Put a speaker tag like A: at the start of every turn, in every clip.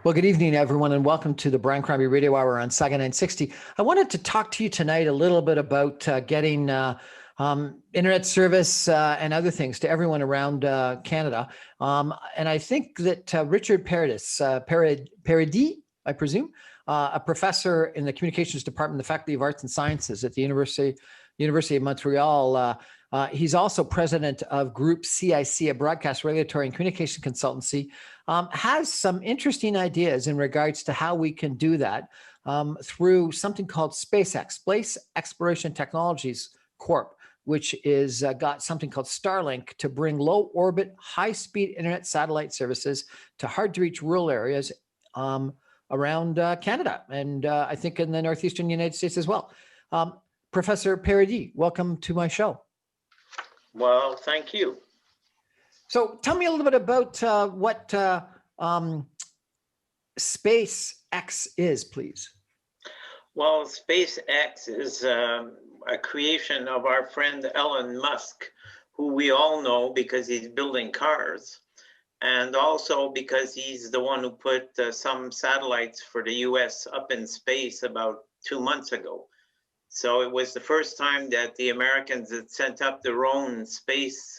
A: Well, good evening, everyone, and welcome to the Brian Crombie Radio Hour on Saga 960. I wanted to talk to you tonight a little bit about getting internet service and other things to everyone around Canada. And I think that Richard Paradis, Paradis, I presume, a professor in the communications department, the Faculty of Arts and Sciences at the University of Montreal. He's also president of Group CIC, a broadcast regulatory and communication consultancy, has some interesting ideas in regards to how we can do that through something called SpaceX, Space Exploration Technologies Corp, which is got something called Starlink to bring low orbit, high speed internet satellite services to hard to reach rural areas around Canada. And I think in the Northeastern United States as well. Professor Paradis, welcome to my show.
B: Well, thank you.
A: So tell me a little bit about what SpaceX is, please.
B: Well, SpaceX is a creation of our friend Elon Musk, who we all know because he's building cars, and also because he's the one who put some satellites for the US up in space about 2 months ago. So it was the first time that the Americans had sent up their own space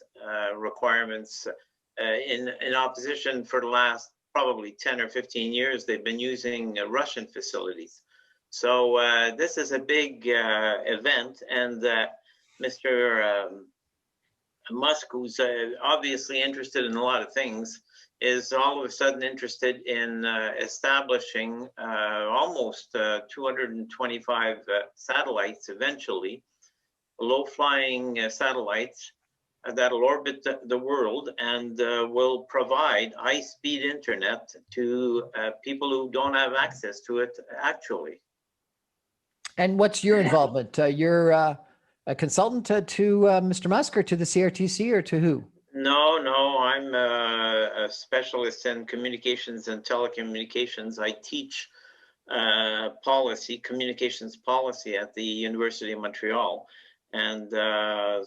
B: requirements in opposition for the last probably 10 or 15 years. They've been using Russian facilities. So this is a big event, and Mr. Musk, who's obviously interested in a lot of things, is all of a sudden interested in establishing almost 225 satellites eventually, low-flying satellites that'll orbit the world and will provide high-speed internet to people who don't have access to it actually.
A: And what's your involvement? You're a consultant to Mr. Musk or to the CRTC or to who?
B: No, I'm a specialist in communications and telecommunications. I teach communications policy at the University of Montreal. And I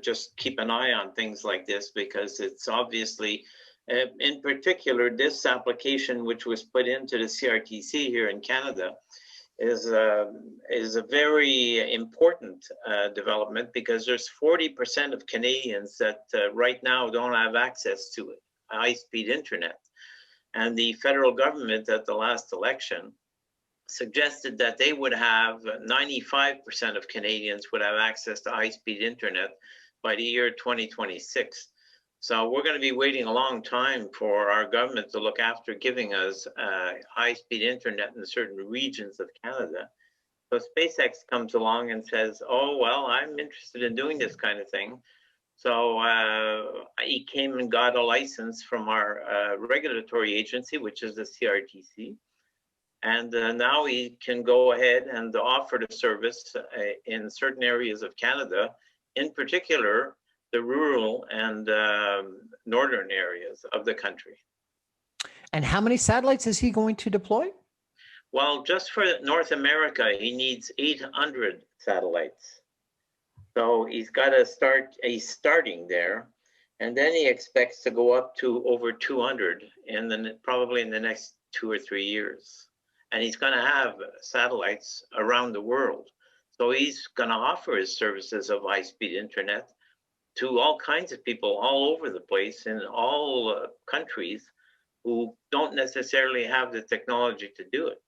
B: just keep an eye on things like this because it's obviously, in particular, this application which was put into the CRTC here in Canada is a very important development because there's 40% of Canadians that right now don't have access to high-speed internet. And the federal government at the last election suggested that they would have 95% of Canadians would have access to high-speed internet by the year 2026. So we're going to be waiting a long time for our government to look after giving us high-speed internet in certain regions of Canada. So SpaceX comes along and says, oh, well, I'm interested in doing this kind of thing. So he came and got a license from our regulatory agency, which is the CRTC. And now he can go ahead and offer the service in certain areas of Canada, in particular, the rural and northern areas of the country.
A: And how many satellites is he going to deploy?
B: Well, just for North America, he needs 800 satellites. So he's got to start, he's starting there. And then he expects to go up to over 200 probably in the next 2 or 3 years. And he's going to have satellites around the world. So he's going to offer his services of high-speed internet to all kinds of people all over the place in all countries who don't necessarily have the technology to do it.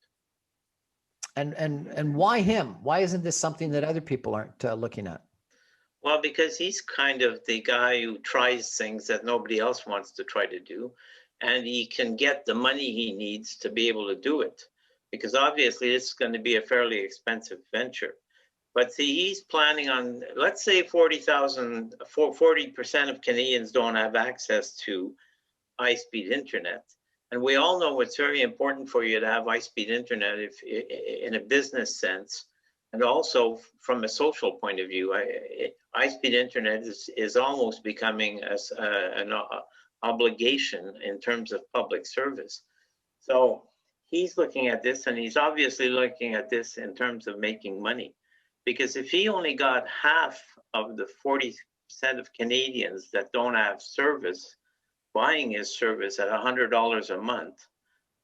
A: And why him? Why isn't this something that other people aren't looking at?
B: Well, because he's kind of the guy who tries things that nobody else wants to try to do, and he can get the money he needs to be able to do it. Because obviously this is going to be a fairly expensive venture. But see, he's planning on, let's say 40% of Canadians don't have access to high-speed internet. And we all know it's very important for you to have high-speed internet in a business sense, and also from a social point of view. High-speed internet is almost becoming an obligation in terms of public service. So he's looking at this, and he's obviously looking at this in terms of making money. Because if he only got half of the 40% of Canadians that don't have service buying his service at $100 a month,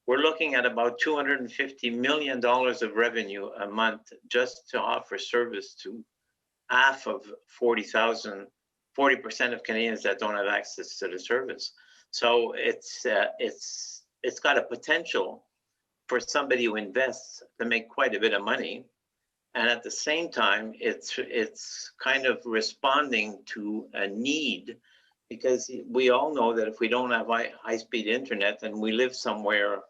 B: we're looking at about $250 million of revenue a month just to offer service to half of 40% of Canadians that don't have access to the service. So it's got a potential for somebody who invests to make quite a bit of money. And at the same time, it's kind of responding to a need, because we all know that if we don't have high-speed internet and we live somewhere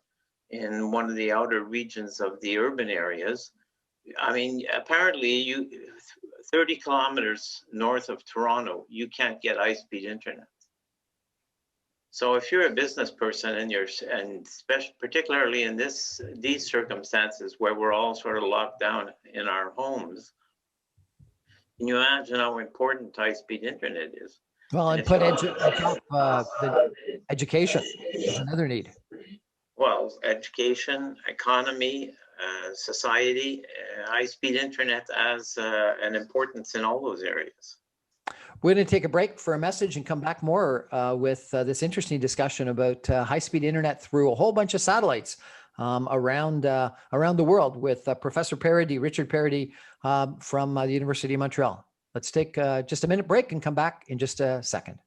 B: in one of the outer regions of the urban areas, I mean, apparently 30 kilometers north of Toronto, you can't get high-speed internet. So if you're a business person and particularly in these circumstances where we're all sort of locked down in our homes, can you imagine how important high-speed internet is?
A: Well, and put the education is another need.
B: Well, education, economy, society, high-speed internet has an importance in all those areas.
A: We're going to take a break for a message and come back more with this interesting discussion about high-speed internet through a whole bunch of satellites around the world with Professor Paradis, Richard Paradis from the University of Montreal. Let's take just a minute break and come back in just a second.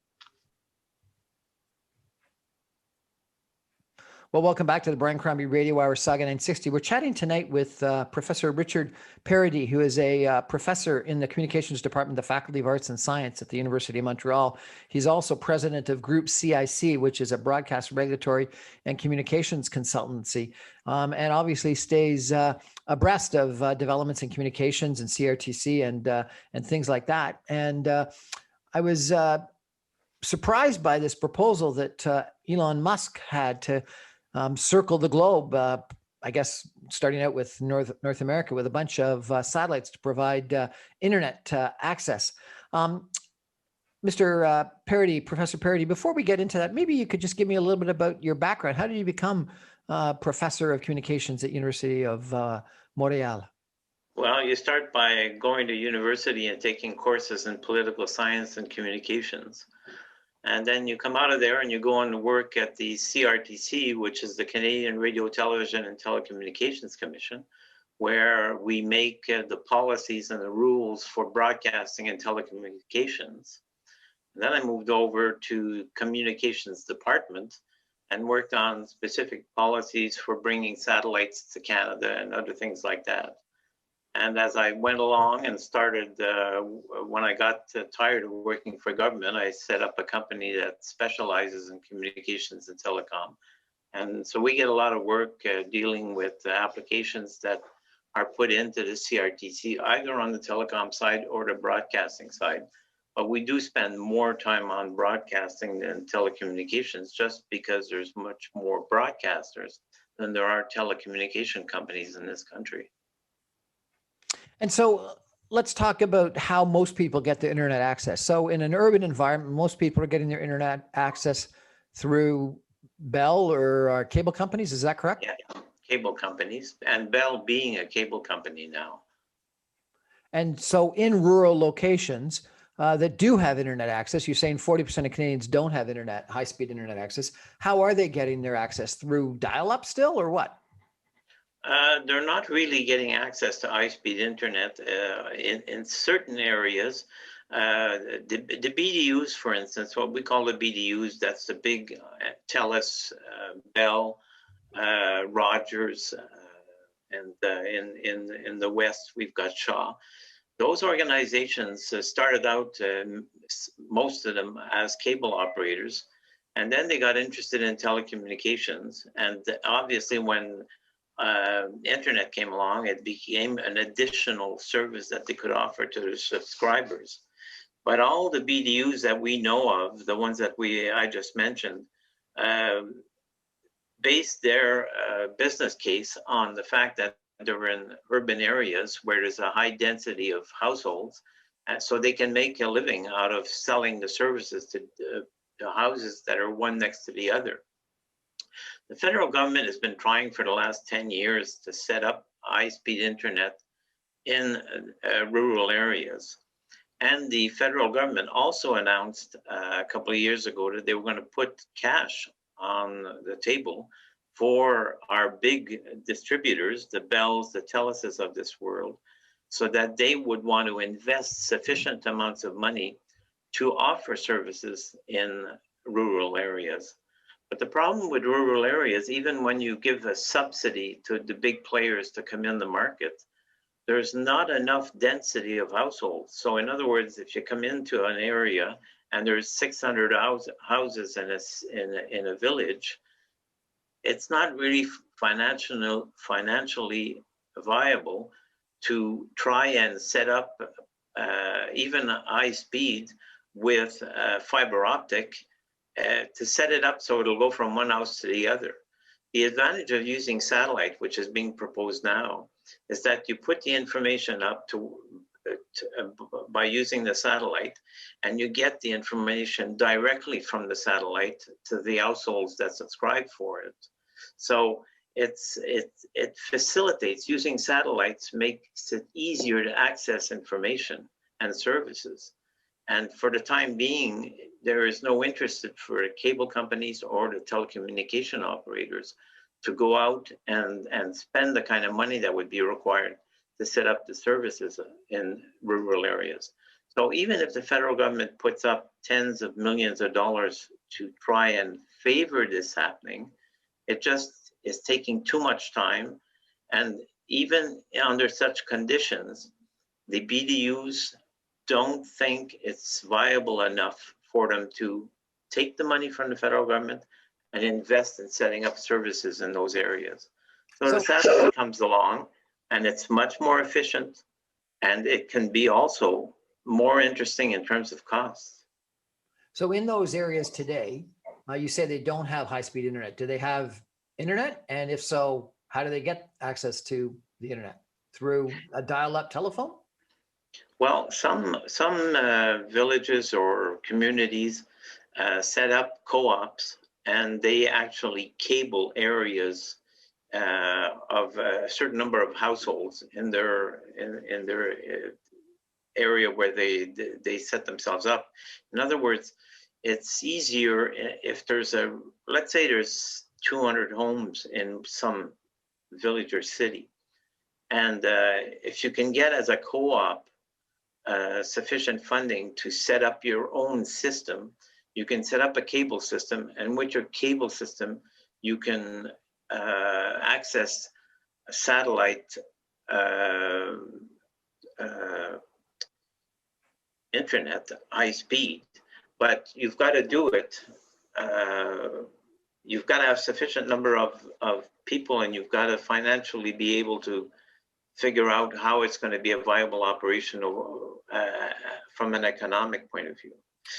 A: Well, welcome back to the Brian Crombie Radio Hour Saga 960. We're chatting tonight with Professor Richard Paradis, who is a professor in the Communications Department, the Faculty of Arts and Science at the University of Montreal. He's also president of Group CIC, which is a broadcast regulatory and communications consultancy, and obviously stays abreast of developments in communications and CRTC and things like that. And I was surprised by this proposal that Elon Musk had to circle the globe, I guess, starting out with North America with a bunch of satellites to provide internet access. Mr. Paradis, Professor Paradis, before we get into that, maybe you could just give me a little bit about your background. How did you become professor of communications at University of Montreal?
B: Well, you start by going to university and taking courses in political science and communications. And then you come out of there and you go on to work at the CRTC, which is the Canadian Radio, Television and Telecommunications Commission, where we make the policies and the rules for broadcasting and telecommunications. And then I moved over to Communications Department and worked on specific policies for bringing satellites to Canada and other things like that. And as I went along and started, when I got tired of working for government, I set up a company that specializes in communications and telecom. And so we get a lot of work dealing with applications that are put into the CRTC, either on the telecom side or the broadcasting side. But we do spend more time on broadcasting than telecommunications, just because there's much more broadcasters than there are telecommunication companies in this country.
A: And so let's talk about how most people get the internet access. So in an urban environment, most people are getting their internet access through Bell or cable companies. Is that correct?
B: Yeah, cable companies, and Bell being a cable company now.
A: And so in rural locations that do have internet access, you're saying 40% of Canadians don't have high-speed internet access. How are they getting their access? Through dial-up still, or what?
B: They're not really getting access to high-speed internet in certain areas. The BDUs, for instance, what we call the BDUs, that's the big TELUS, Bell, Rogers, and in the West, we've got Shaw. Those organizations started out, most of them, as cable operators, and then they got interested in telecommunications. And obviously, when internet came along, it became an additional service that they could offer to their subscribers. But all the BDUs that we know of, the ones that I just mentioned, based their business case on the fact that they're in urban areas where there's a high density of households, so they can make a living out of selling the services to houses that are one next to the other. The federal government has been trying for the last 10 years to set up high-speed internet in rural areas. And the federal government also announced a couple of years ago that they were going to put cash on the table for our big distributors, the Bells, the Telesis of this world, so that they would want to invest sufficient amounts of money to offer services in rural areas. But the problem with rural areas, even when you give a subsidy to the big players to come in the market, there's not enough density of households. So in other words, if you come into an area and there's 600 houses in a village, it's not really financially viable to try and set up even high speed with fiber optic to set it up so it'll go from one house to the other. The advantage of using satellite, which is being proposed now, is that you put the information up by using the satellite, and you get the information directly from the satellite to the households that subscribe for it. So it facilitates, using satellites makes it easier to access information and services. And for the time being, there is no interest for cable companies or the telecommunication operators to go out and spend the kind of money that would be required to set up the services in rural areas. So even if the federal government puts up tens of millions of dollars to try and favor this happening, it just is taking too much time. And even under such conditions, the BDUs don't think it's viable enough for them to take the money from the federal government and invest in setting up services in those areas. So the satellite comes along, and it's much more efficient, and it can be also more interesting in terms of costs.
A: So in those areas today, you say they don't have high-speed internet. Do they have internet? And if so, how do they get access to the internet? Through a dial-up telephone?
B: Well, some villages or communities set up co-ops, and they actually cable areas of a certain number of households in their area where they set themselves up. In other words, it's easier if there's let's say there's 200 homes in some village or city, and if you can get as a co-op sufficient funding to set up your own system, you can set up a cable system, and with your cable system, you can access a satellite internet, high speed. But you've got to do it. You've got to have sufficient number of people, and you've got to financially be able to figure out how it's going to be a viable operation from an economic point of view.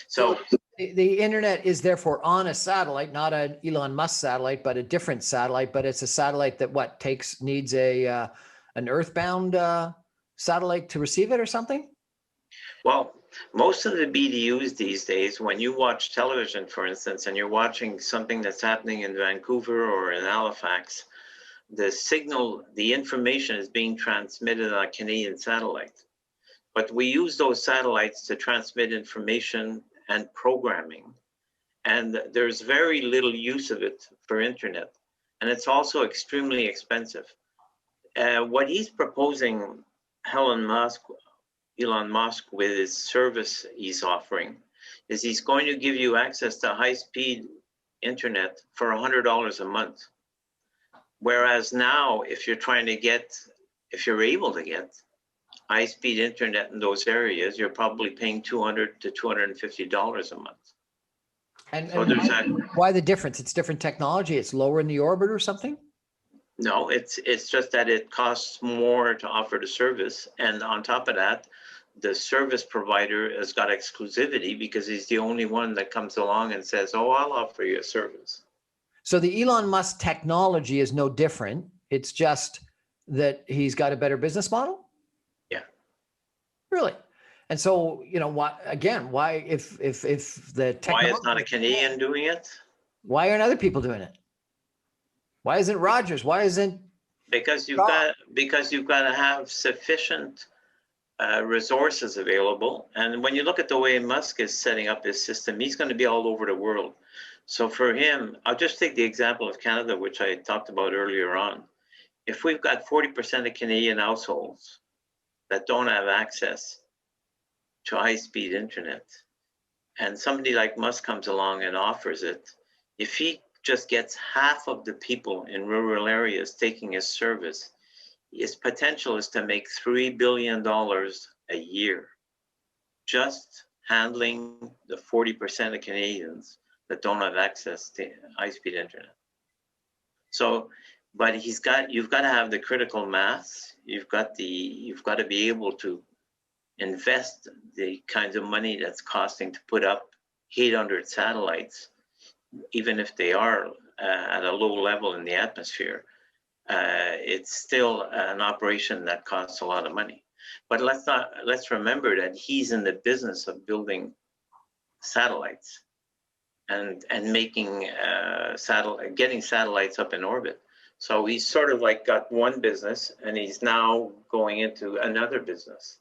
B: So
A: the internet is therefore on a satellite, not an Elon Musk satellite, but a different satellite. But it's a satellite that needs an earthbound satellite to receive it or something?
B: Well, most of the BDUs these days, when you watch television, for instance, and you're watching something that's happening in Vancouver or in Halifax, the signal, the information is being transmitted on a Canadian satellite. But we use those satellites to transmit information and programming. And there's very little use of it for internet. And it's also extremely expensive. What he's proposing, Elon Musk, with his service he's offering, is he's going to give you access to high-speed internet for $100 a month. Whereas now, if you're able to get high-speed internet in those areas, you're probably paying $200 to $250 a month.
A: And,
B: so
A: why the difference? It's different technology. It's lower in the orbit or something?
B: No, it's just that it costs more to offer the service, and on top of that, the service provider has got exclusivity because he's the only one that comes along and says, "Oh, I'll offer you a service."
A: So the Elon Musk technology is no different. It's just that he's got a better business model?
B: Yeah.
A: Really? And so, why if the technology,
B: why is not a Canadian doing it?
A: Why aren't other people doing it? Why isn't Rogers? Why isn't?
B: Because you've got to have sufficient resources available. And when you look at the way Musk is setting up his system, he's going to be all over the world. So for him, I'll just take the example of Canada, which I talked about earlier on. If we've got 40% of Canadian households that don't have access to high-speed internet, and somebody like Musk comes along and offers it, if he just gets half of the people in rural areas taking his service, his potential is to make $3 billion a year, just handling the 40% of Canadians that don't have access to high-speed internet. So, but you've got to have the critical mass. You've got to be able to invest the kinds of money that's costing to put up 800 satellites, even if they are at a low level in the atmosphere. It's still an operation that costs a lot of money. But let's remember that he's in the business of building satellites and making getting satellites up in orbit. So he's sort of like got one business, and he's now going into another business,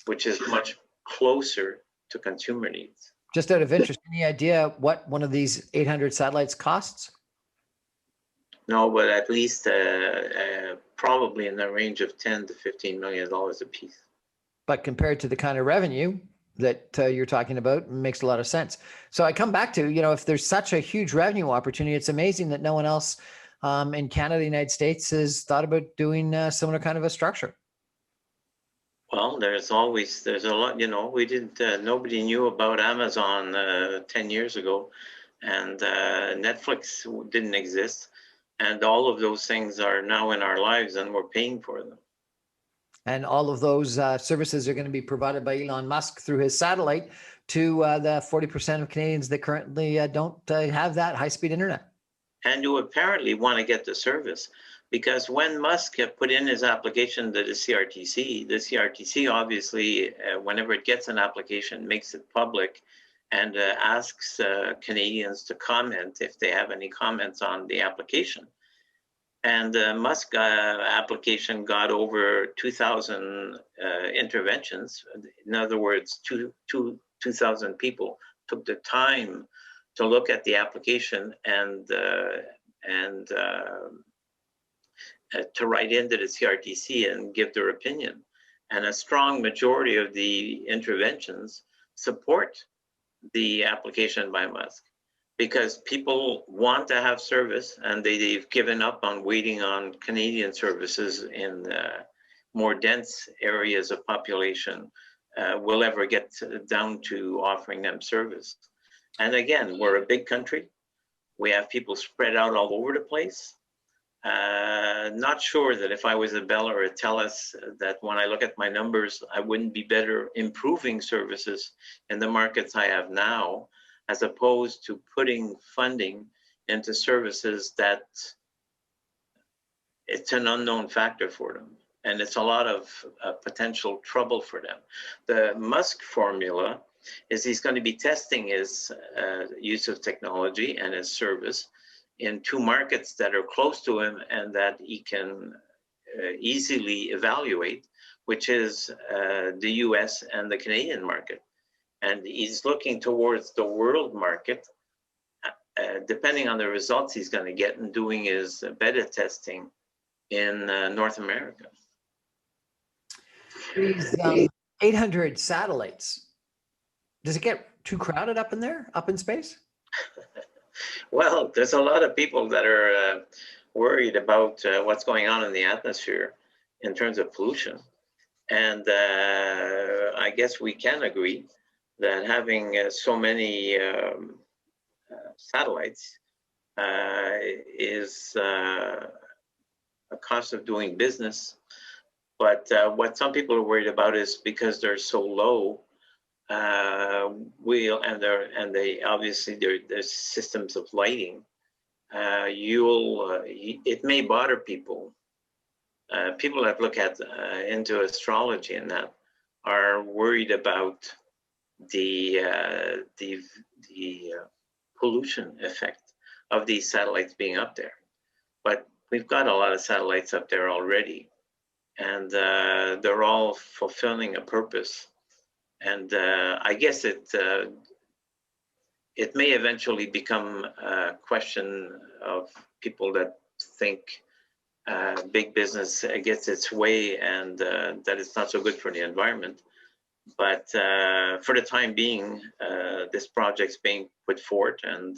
B: which is much closer to consumer needs.
A: Just out of interest, any idea what one of these 800 satellites costs?
B: No, but at least probably in the range of $10 to $15 million a piece.
A: But compared to the kind of revenue that you're talking about, makes a lot of sense. So I come back to, if there's such a huge revenue opportunity, it's amazing that no one else in Canada, the United States, has thought about doing a similar kind of a structure.
B: Well, there's a lot, we didn't, nobody knew about Amazon 10 years ago, and Netflix didn't exist. And all of those things are now in our lives, and we're paying for them.
A: And all of those services are going to be provided by Elon Musk through his satellite to the 40% of Canadians that currently don't have that high-speed internet.
B: And you apparently want to get the service, because when Musk put in his application to the CRTC obviously, whenever it gets an application, makes it public and asks Canadians to comment if they have any comments on the application. And Musk application got over 2,000 interventions. In other words, 2,000 people took the time to look at the application and to write into the CRTC and give their opinion. And a strong majority of the interventions support the application by Musk, because people want to have service, and they've given up on waiting on Canadian services in more dense areas of population will ever get down to offering them service. And again, we're a big country. We have people spread out all over the place. Not sure that if I was a Bell or a TELUS, that when I look at my numbers, I wouldn't be better improving services in the markets I have now, as opposed to putting funding into services that it's an unknown factor for them. And it's a lot of potential trouble for them. The Musk formula is he's going to be testing his use of technology and his service in two markets that are close to him and that he can easily evaluate, which is the US and the Canadian market. And he's looking towards the world market, depending on the results he's going to get, and doing his beta testing in North America.
A: These 800 satellites, does it get too crowded up in there, up in space?
B: Well, there's a lot of people that are worried about what's going on in the atmosphere in terms of pollution. And I guess we can agree that having so many satellites is a cost of doing business. But what some people are worried about is because they're so low, there's systems of lighting. It may bother people. People that look at into astrology and that are worried about the pollution effect of these satellites being up there. But we've got a lot of satellites up there already, and they're all fulfilling a purpose. And I guess it it may eventually become a question of people that think big business gets its way and that it's not so good for the environment. But for the time being, this project's being put forward, and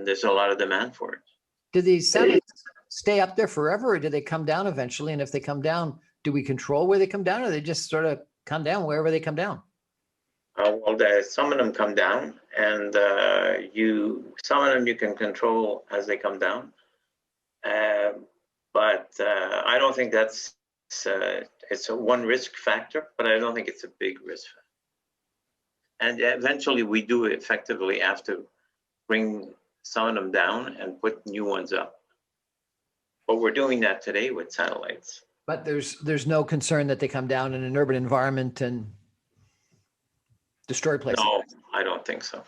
B: there's a lot of demand for it.
A: Do these satellites stay up there forever, or do they come down eventually? And if they come down, do we control where they come down, or they just sort of come down wherever they come down?
B: Well, some of them come down, and some of them you can control as they come down. But I don't think that's it's a one risk factor, but I don't think it's a big risk factor. And eventually, we do effectively have to bring some of them down and put new ones up. But we're doing that today with satellites.
A: But there's no concern that they come down in an urban environment and destroy places.
B: No, I don't think so.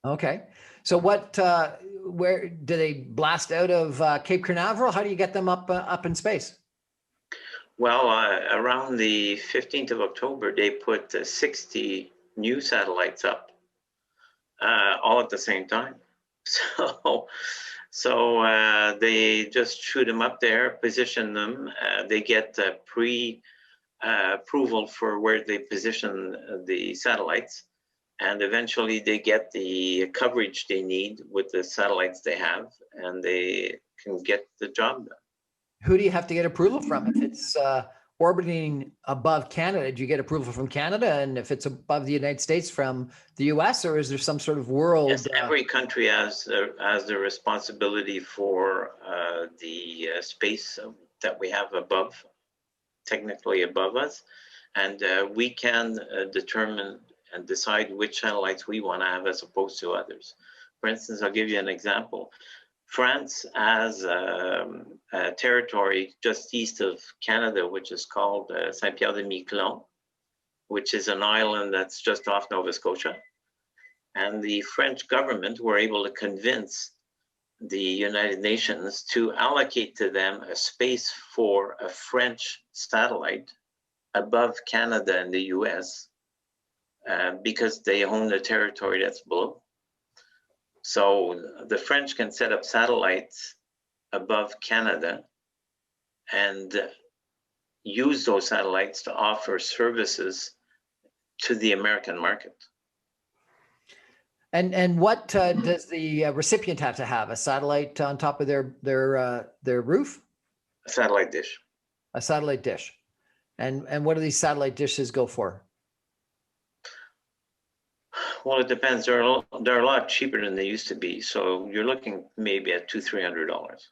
A: Okay. So where do they blast out of Cape Canaveral? How do you get them up in space?
B: Well, around the 15th of October, they put 60 new satellites up, all at the same time. So they just shoot them up there, position them. They get pre-approval for where they position the satellites. And eventually they get the coverage they need with the satellites they have, and they can get the job done.
A: Who do you have to get approval from? If it's orbiting above Canada, do you get approval from Canada? And if it's above the United States, from the US, or is there some sort of world?
B: Yes, every country has the responsibility for the space that we have above, technically above us. And we can determine and decide which satellites we want to have as opposed to others. For instance, I'll give you an example. France has a territory just east of Canada, which is called Saint-Pierre-de-Miquelon, which is an island that's just off Nova Scotia. And the French government were able to convince the United Nations to allocate to them a space for a French satellite above Canada and the US, because they own the territory that's below. So the French can set up satellites above Canada and use those satellites to offer services to the American market.
A: And what does the recipient have to have? A satellite on top of their roof?
B: A satellite dish.
A: A satellite dish. And what do these satellite dishes go for?
B: Well, it depends. They're a lot cheaper than they used to be. So you're looking maybe at $200-300.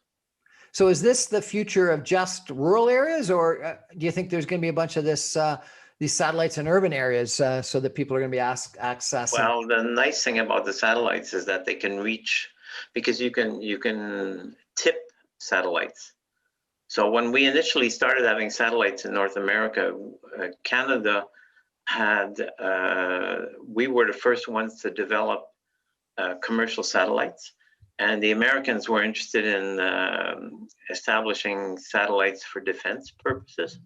A: So is this the future of just rural areas, or do you think there's going to be a bunch of these satellites in urban areas so that people are going to be accessing?
B: Well, the nice thing about the satellites is that they can reach, because you can tip satellites. So when we initially started having satellites in North America, Canada we were the first ones to develop commercial satellites, and the Americans were interested in establishing satellites for defense purposes.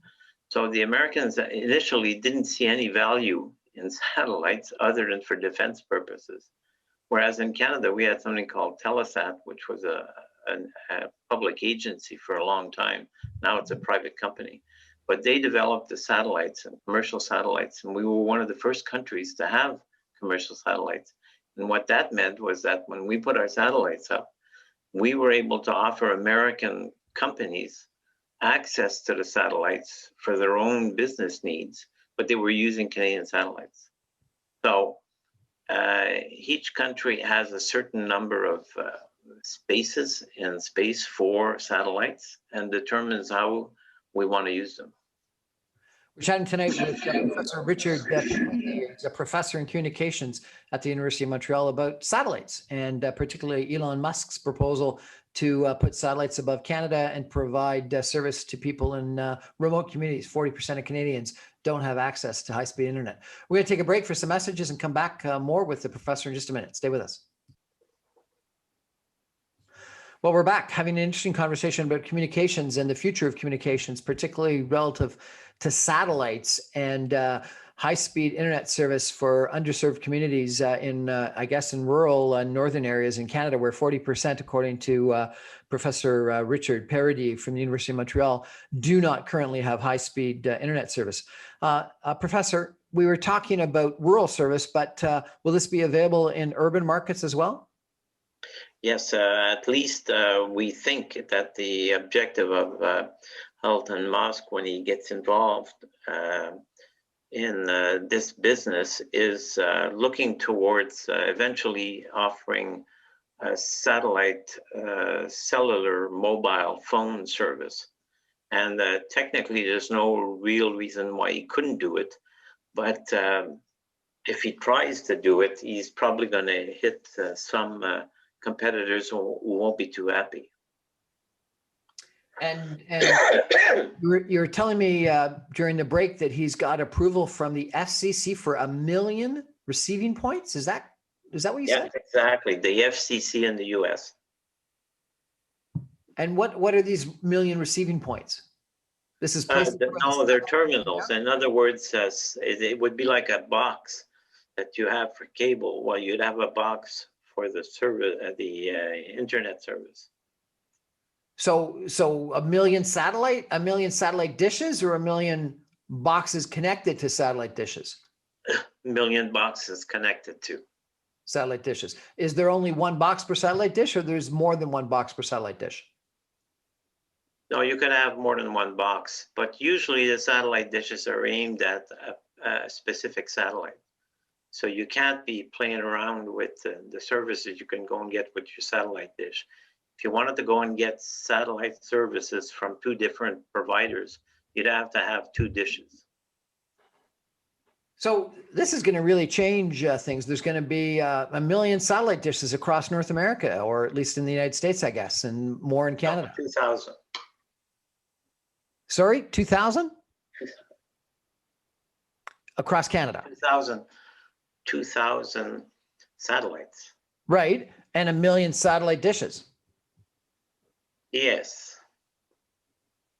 B: So the Americans initially didn't see any value in satellites other than for defense purposes. Whereas in Canada, we had something called Telesat, which was a public agency for a long time. Now it's a private company. But they developed the satellites and commercial satellites, and we were one of the first countries to have commercial satellites. And what that meant was that when we put our satellites up, we were able to offer American companies access to the satellites for their own business needs, but they were using Canadian satellites. So each country has a certain number of spaces in space for satellites and determines how we want to use them.
A: We're chatting tonight with Professor Richard Crombie. He's a professor in communications at the University of Montreal about satellites, and particularly Elon Musk's proposal to put satellites above Canada and provide service to people in remote communities. 40% of Canadians don't have access to high-speed internet. We're going to take a break for some messages and come back more with the professor in just a minute. Stay with us. Well, we're back having an interesting conversation about communications and the future of communications, particularly relative to satellites, and high-speed internet service for underserved communities I guess, in rural northern areas in Canada, where 40%, according to Professor Richard Paradis from the University of Montreal, do not currently have high-speed internet service. Professor, we were talking about rural service, but will this be available in urban markets as well?
B: Yes, at least we think that the objective of Elon Musk, when he gets involved in this business, is looking towards eventually offering a satellite cellular mobile phone service. And technically, there's no real reason why he couldn't do it. But if he tries to do it, he's probably going to hit some competitors who won't be too happy.
A: And you're telling me during the break that he's got approval from the FCC for 1 million receiving points. Is that what you said?
B: Yeah, exactly. The FCC in the US.
A: And what are these 1 million receiving points? This is
B: no, they're terminals. In other words, it would be like a box that you have for cable. Well, you'd have a box for the service, the internet service.
A: So 1 million satellite dishes, or 1 million boxes connected to satellite dishes?
B: 1 million boxes connected to
A: satellite dishes. Is there only one box per satellite dish, or there's more than one box per satellite dish?
B: No, you can have more than one box, but usually the satellite dishes are aimed at a specific satellite. So you can't be playing around with the services you can go and get with your satellite dish. If you wanted to go and get satellite services from 2 different providers, you'd have to have 2 dishes.
A: So this is going to really change things. There's going to be 1 million satellite dishes across North America, or at least in the United States, I guess, and more in Canada.
B: No, 2,000.
A: Sorry, 2,000? Across Canada.
B: 2,000 satellites.
A: Right, and 1 million satellite dishes.
B: Yes,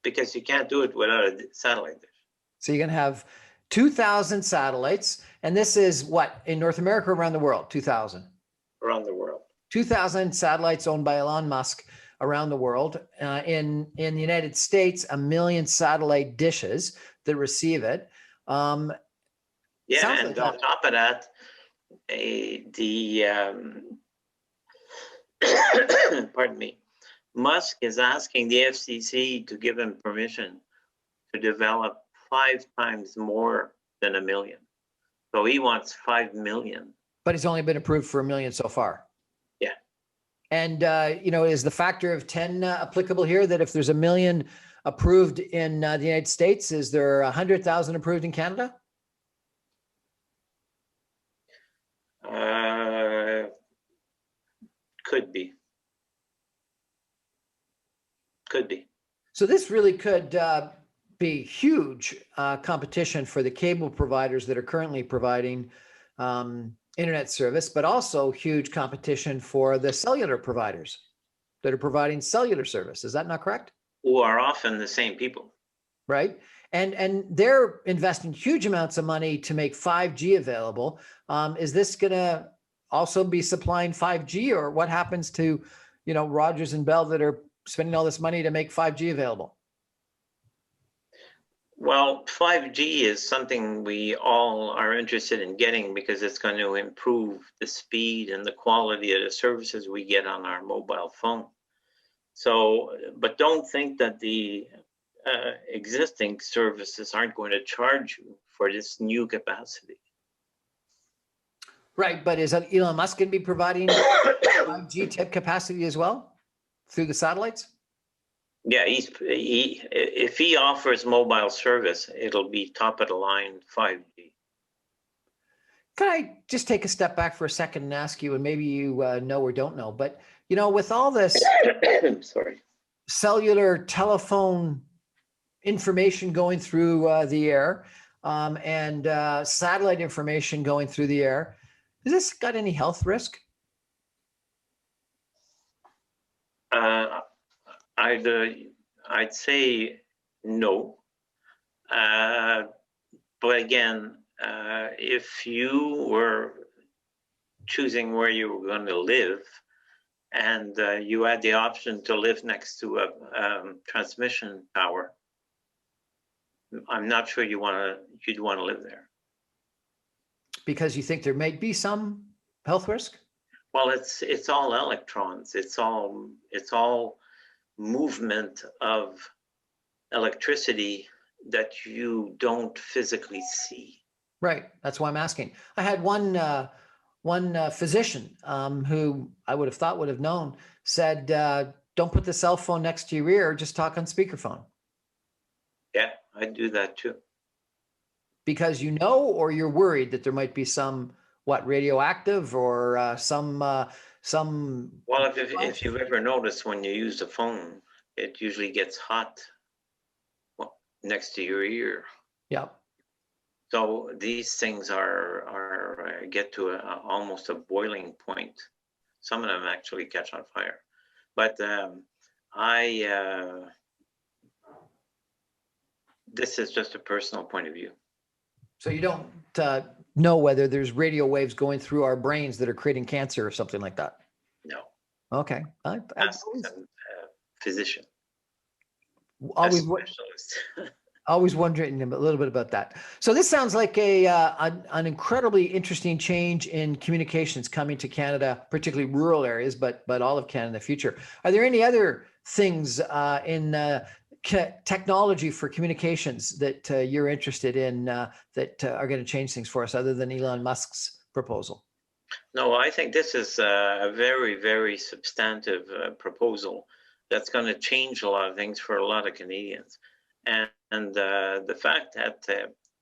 B: because you can't do it without a satellite dish.
A: So you're going to have 2,000 satellites, and this is what, in North America or around the world? 2,000?
B: Around the world.
A: 2,000 satellites owned by Elon Musk around the world. In the United States, 1 million satellite dishes that receive it.
B: Yeah, and on top of that, pardon me, Musk is asking the FCC to give him permission to develop 5 times more than 1 million. So he wants 5 million.
A: But he's only been approved for 1 million so far.
B: Yeah.
A: And, is the factor of 10 applicable here, that if there's 1 million approved in the United States, is there 100,000 approved in Canada?
B: Could be. Could be.
A: So this really could be huge competition for the cable providers that are currently providing internet service, but also huge competition for the cellular providers that are providing cellular service. Is that not correct?
B: Who are often the same people.
A: Right. And they're investing huge amounts of money to make 5G available. Is this going to also be supplying 5G, or what happens to, Rogers and Bell that are spending all this money to make 5G available?
B: Well, 5G is something we all are interested in getting because it's going to improve the speed and the quality of the services we get on our mobile phone. So, but don't think that the existing services aren't going to charge you for this new capacity.
A: Right, but is Elon Musk going to be providing 5G type capacity as well through the satellites?
B: Yeah, if he offers mobile service, it'll be top of the line 5G.
A: Can I just take a step back for a second and ask you, and maybe you know or don't know, but with all this
B: sorry,
A: cellular telephone information going through the air and satellite information going through the air, has this got any health risk?
B: I'd say no, but again, if you were choosing where you were going to live, and you had the option to live next to a transmission tower, I'm not sure you'd want to live there.
A: Because you think there may be some health risk?
B: Well, it's all electrons. It's all movement of electricity that you don't physically see.
A: Right. That's why I'm asking. I had one physician who I would have thought would have known said, don't put the cell phone next to your ear, just talk on speakerphone.
B: Yeah, I do that too.
A: Because you know, or you're worried that there might be some, what, radioactive or some.
B: Well, if you've ever noticed when you use the phone, it usually gets hot next to your ear.
A: Yeah.
B: So these things get to almost a boiling point. Some of them actually catch on fire. But this is just a personal point of view.
A: So you don't know whether there's radio waves going through our brains that are creating cancer or something like that?
B: No.
A: Okay.
B: Ask a physician.
A: Always,
B: specialist.
A: always wondering a little bit about that. So this sounds like an incredibly interesting change in communications coming to Canada, particularly rural areas, but all of Canada in the future. Are there any other things in technology for communications that you're interested in that are going to change things for us other than Elon Musk's proposal?
B: No, I think this is a very, very substantive proposal that's going to change a lot of things for a lot of Canadians. And the fact that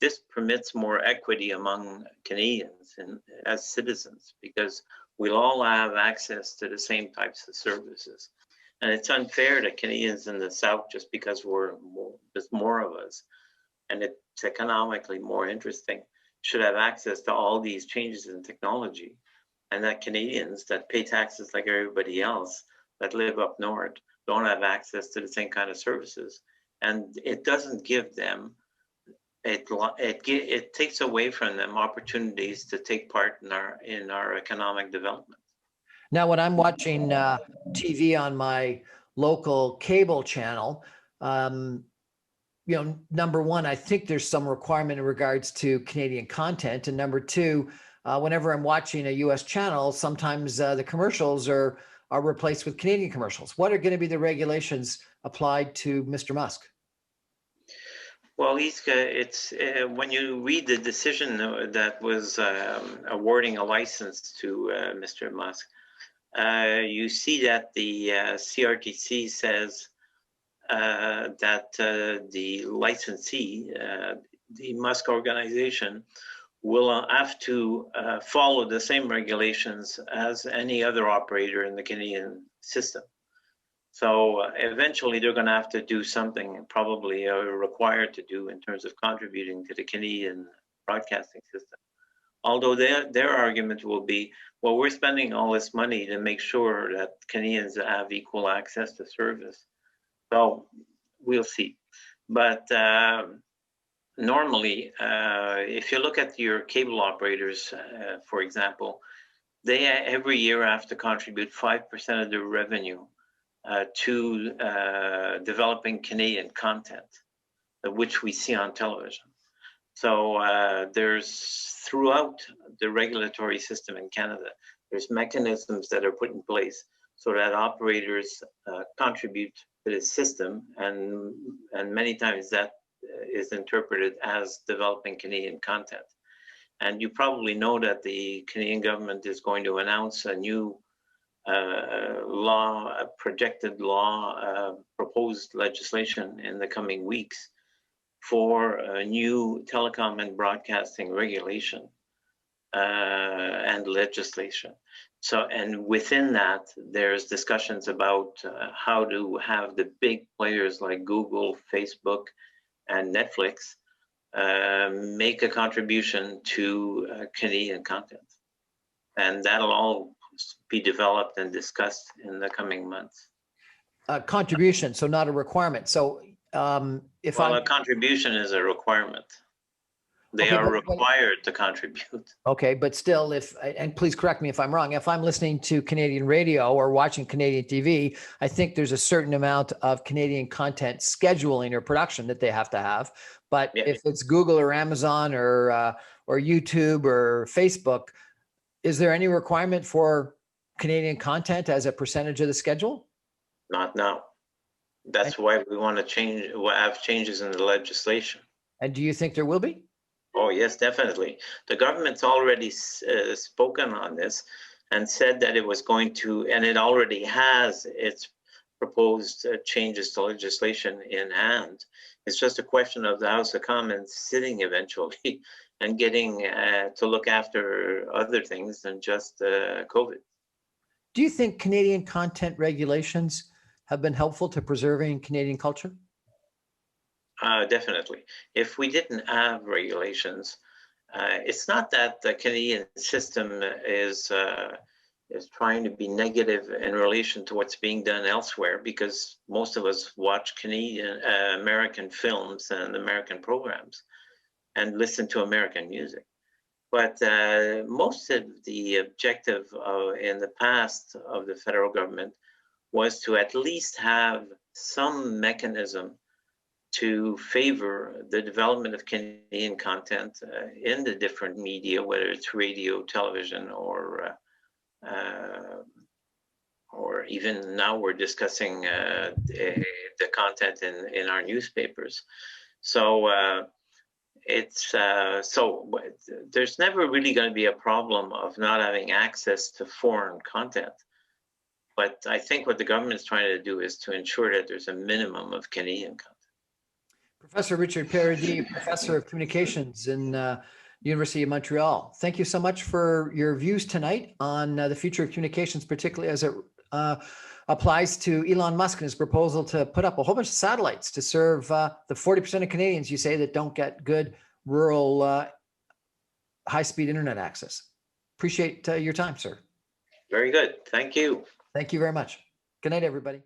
B: this permits more equity among Canadians and as citizens, because we'll all have access to the same types of services. And it's unfair to Canadians in the South just because there's more of us, and it's economically more interesting, should have access to all these changes in technology, and that Canadians that pay taxes like everybody else that live up north don't have access to the same kind of services. And it doesn't give them, it takes away from them opportunities to take part in our economic development.
A: Now, when I'm watching TV on my local cable channel, number one, I think there's some requirement in regards to Canadian content. And number two, whenever I'm watching a US channel, sometimes the commercials are replaced with Canadian commercials. What are going to be the regulations applied to Mr. Musk?
B: Well, it's when you read the decision that was awarding a license to Mr. Musk, you see that the CRTC says that the licensee, the Musk organization, will have to follow the same regulations as any other operator in the Canadian system. So eventually they're going to have to do something, probably required to do, in terms of contributing to the Canadian broadcasting system. Although their argument will be, well, we're spending all this money to make sure that Canadians have equal access to service. So we'll see. But normally, if you look at your cable operators, for example, they every year have to contribute 5% of their revenue to developing Canadian content, which we see on television. So there's, throughout the regulatory system in Canada, there's mechanisms that are put in place so that operators contribute to the system, and many times that is interpreted as developing Canadian content. And you probably know that the Canadian government is going to announce a new projected law, proposed legislation in the coming weeks for a new telecom and broadcasting regulation and legislation. So, and within that, there's discussions about how to have the big players like Google, Facebook, and Netflix make a contribution to Canadian content. And that'll all be developed and discussed in the coming months.
A: Contribution, so not a requirement. So a
B: contribution is a requirement. They
A: Okay,
B: are
A: but
B: required to contribute.
A: okay, but still, if, and please correct me if I'm wrong, if I'm listening to Canadian radio or watching Canadian TV, I think there's a certain amount of Canadian content scheduling or production that they have to have. But
B: Yeah.
A: if it's Google or Amazon or YouTube or Facebook, is there any requirement for Canadian content as a percentage of the schedule?
B: Not now. That's why we want to have changes in the legislation.
A: And do you think there will be?
B: Oh, yes, definitely. The government's already spoken on this and said that it was going to, and it already has its proposed changes to legislation in hand. It's just a question of the House of Commons sitting eventually and getting to look after other things than just COVID.
A: Do you think Canadian content regulations have been helpful to preserving Canadian culture?
B: Definitely. If we didn't have regulations, it's not that the Canadian system is trying to be negative in relation to what's being done elsewhere, because most of us watch Canadian American films and American programs and listen to American music. But most of the objective in the past of the federal government was to at least have some mechanism to favor the development of Canadian content in the different media, whether it's radio, television, or even now we're discussing the content in our newspapers. So there's never really going to be a problem of not having access to foreign content. But I think what the government is trying to do is to ensure that there's a minimum of Canadian content.
A: Professor Richard Paradis, Professor of Communications in University of Montreal. Thank you so much for your views tonight on the future of communications, particularly as it applies to Elon Musk and his proposal to put up a whole bunch of satellites to serve the 40% of Canadians, you say, that don't get good rural high-speed internet access. Appreciate your time, sir.
B: Very good. Thank you.
A: Thank you very much. Good night, everybody.